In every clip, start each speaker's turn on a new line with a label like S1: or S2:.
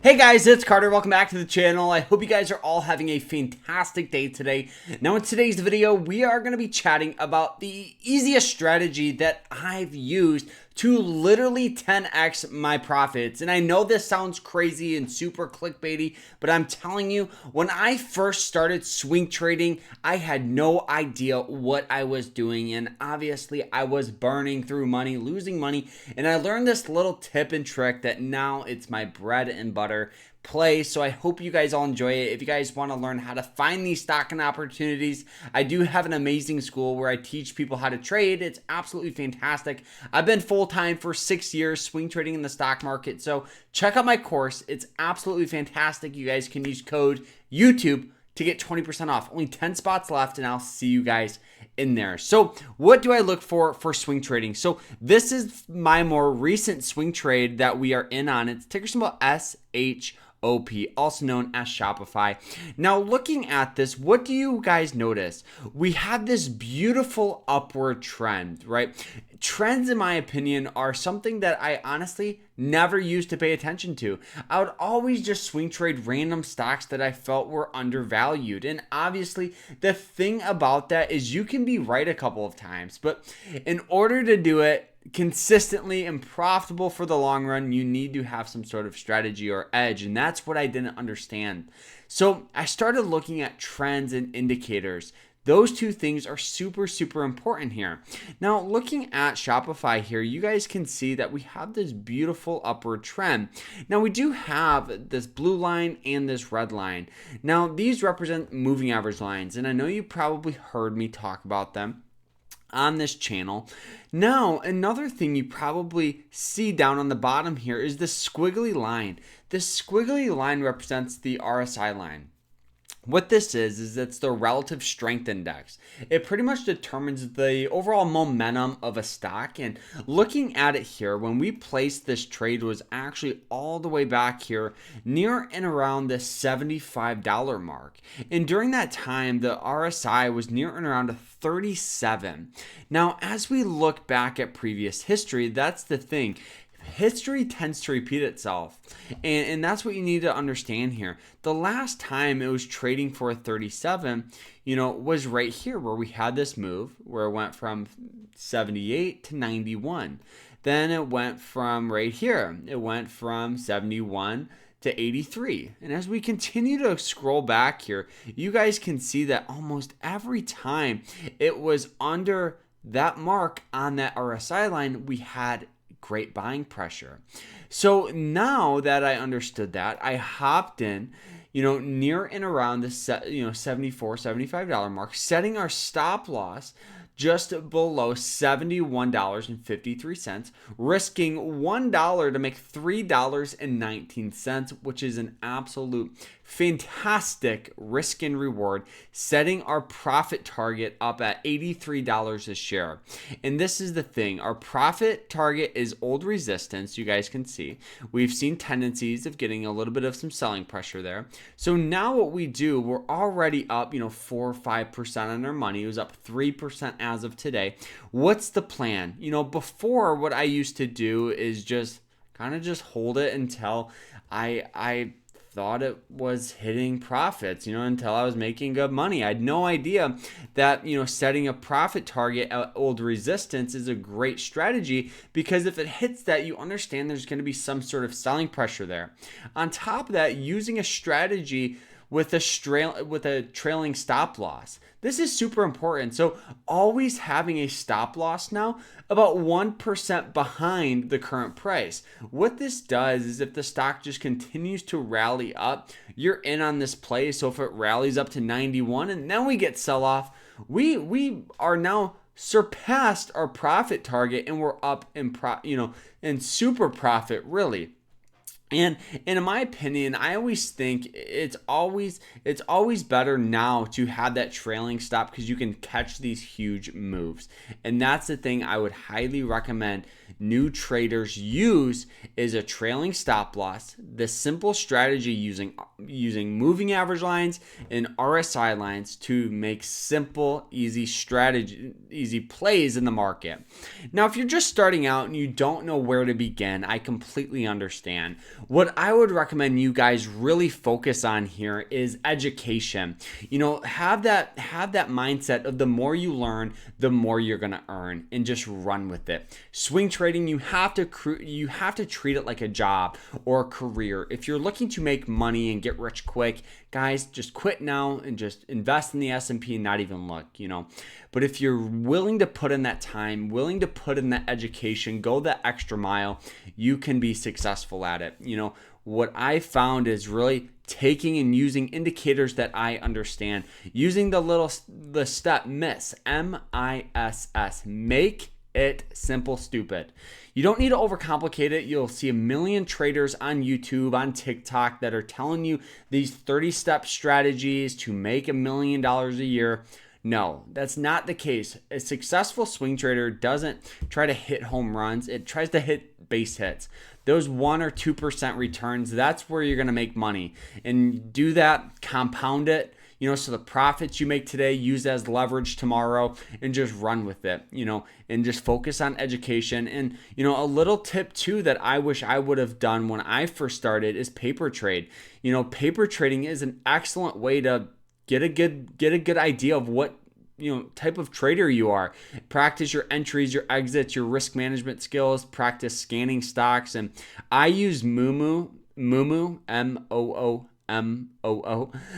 S1: Hey guys, it's Carter. Welcome back to the channel. I hope you guys are all having a fantastic day today. Now in today's video, we are going to be chatting about the easiest strategy that I've used to literally 10x my profits. And I know this sounds crazy and super clickbaity, but I'm telling you, when I first started swing trading, I had no idea what I was doing. And obviously I was burning through money, losing money. And I learned this little tip and trick that now it's my bread and butter play. So I hope you guys all enjoy it. If you guys want to learn how to find these stocking opportunities, I do have an amazing school where I teach people how to trade. It's absolutely fantastic. I've been full-time for 6 years swing trading in the stock market. So check out my course. It's absolutely fantastic. You guys can use code YouTube to get 20% off. Only 10 spots left, and I'll see you guys in there. So what do I look for swing trading? So this is my more recent swing trade that we are in on. It's ticker symbol SHOP, also known as Shopify. Now looking at this, what do you guys notice? We have this beautiful upward trend, right? Trends, in my opinion, are something that I honestly never used to pay attention to. I would always just swing trade random stocks that I felt were undervalued. And obviously, the thing about that is you can be right a couple of times, but in order to do it consistently and profitable for the long run, you need to have some sort of strategy or edge. And that's what I didn't understand. So I started looking at trends and indicators. Those two things are super important here. Now, looking at Shopify here, you guys can see that we have this beautiful upward trend. Now, we do have this blue line and this red line. Now, these represent moving average lines, and I know you probably heard me talk about them on this channel. Now, another thing you probably see down on the bottom here is this squiggly line. This squiggly line represents the RSI line. What this is it's the relative strength index. It pretty much determines the overall momentum of a stock. And looking at it here, when we placed this trade was actually all the way back here near and around the $75 mark. And during that time, the RSI was near and around 37. Now, as we look back at previous history, that's the thing. History tends to repeat itself, and that's what you need to understand here. The last time it was trading for a 37, was right here where we had this move where it went from 78 to 91. Then it went from right here, it went from 71 to 83. And as we continue to scroll back here, you guys can see that almost every time it was under that mark on that RSI line, we had great buying pressure. So now that I understood that, I hopped in, near and around the $74, $75 mark, setting our stop loss just below $71.53, risking $1 to make $3.19, which is an absolute fantastic risk and reward, setting our profit target up at $83 a share. And this is the thing, our profit target is old resistance. You guys can see we've seen tendencies of getting a little bit of some selling pressure there. So now what we do, we're already up 4 or 5% on our money. It was up 3% as of today. What's the plan? Before, what I used to do is just hold it until I thought it was hitting profits, until I was making good money. I had no idea that, setting a profit target at old resistance is a great strategy, because if it hits that, you understand there's going to be some sort of selling pressure there. On top of that, using a strategy with a trailing stop loss. This is super important. So always having a stop loss now about 1% behind the current price. What this does is if the stock just continues to rally up, you're in on this play. So if it rallies up to 91 and then we get sell off, we are now surpassed our profit target and we're up in super profit, really. And in my opinion, I always think it's always better now to have that trailing stop, because you can catch these huge moves. And that's the thing I would highly recommend new traders use, is a trailing stop loss. This simple strategy using moving average lines and RSI lines to make simple, easy plays in the market. Now, if you're just starting out and you don't know where to begin, I completely understand. what I would recommend you guys really focus on here is education. Have that mindset of the more you learn, the more you're going to earn, and just run with it. Swing trading, you have to treat it like a job or a career. If you're looking to make money and get rich quick, guys, just quit now and just invest in the S&P and not even look, But if you're willing to put in that time, willing to put in that education, go that extra mile, you can be successful at it. What I found is really taking and using indicators that I understand, using the step MISS, MISS, make it simple, stupid. You don't need to overcomplicate it. You'll see a million traders on YouTube, on TikTok that are telling you these 30-step strategies to make $1 million a year. No, that's not the case. A successful swing trader doesn't try to hit home runs. It tries to hit base hits. Those 1 or 2% returns, that's where you're going to make money. And do that, compound it, so the profits you make today, use as leverage tomorrow and just run with it, and just focus on education. And, a little tip too that I wish I would have done when I first started is paper trade. Paper trading is an excellent way to get a good idea of what type of trader you are. Practice your entries, your exits, your risk management skills, practice scanning stocks. And I use Moomoo, Moomoo.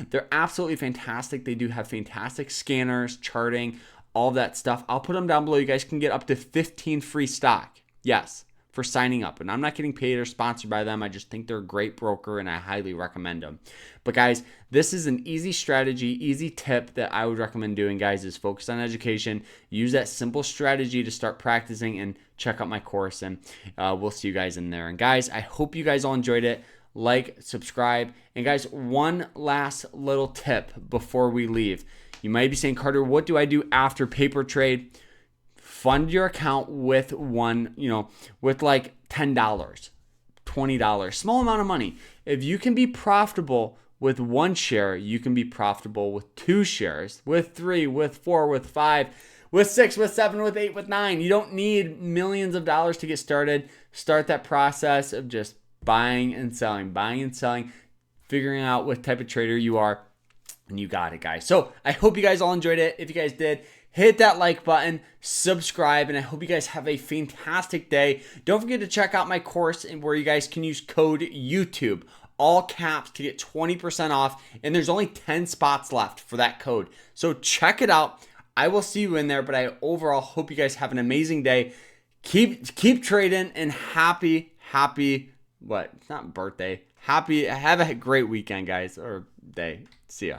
S1: They're absolutely fantastic. They do have fantastic scanners, charting, all that stuff. I'll put them down below. You guys can get up to 15 free stock. Yes, for signing up. And I'm not getting paid or sponsored by them. I just think they're a great broker and I highly recommend them. But guys, this is an easy strategy, easy tip that I would recommend doing, guys, is focus on education. Use that simple strategy to start practicing and check out my course. And we'll see you guys in there. And guys, I hope you guys all enjoyed it. Like, subscribe. And guys, one last little tip before we leave. You might be saying, Carter, what do I do after paper trade? Fund your account with with like $10, $20, small amount of money. If you can be profitable with 1 share, you can be profitable with 2 shares, with 3, with 4, with 5, with 6, with 7, with 8, with 9. You don't need millions of dollars to get started. Start that process of just buying and selling, figuring out what type of trader you are, and you got it, guys. So I hope you guys all enjoyed it. If you guys did, hit that like button, subscribe, and I hope you guys have a fantastic day. Don't forget to check out my course where you guys can use code YouTube, all caps, to get 20% off, and there's only 10 spots left for that code. So check it out. I will see you in there, but I overall hope you guys have an amazing day. Keep trading, and happy, what? It's not birthday. Have a great weekend, guys, or day. See ya.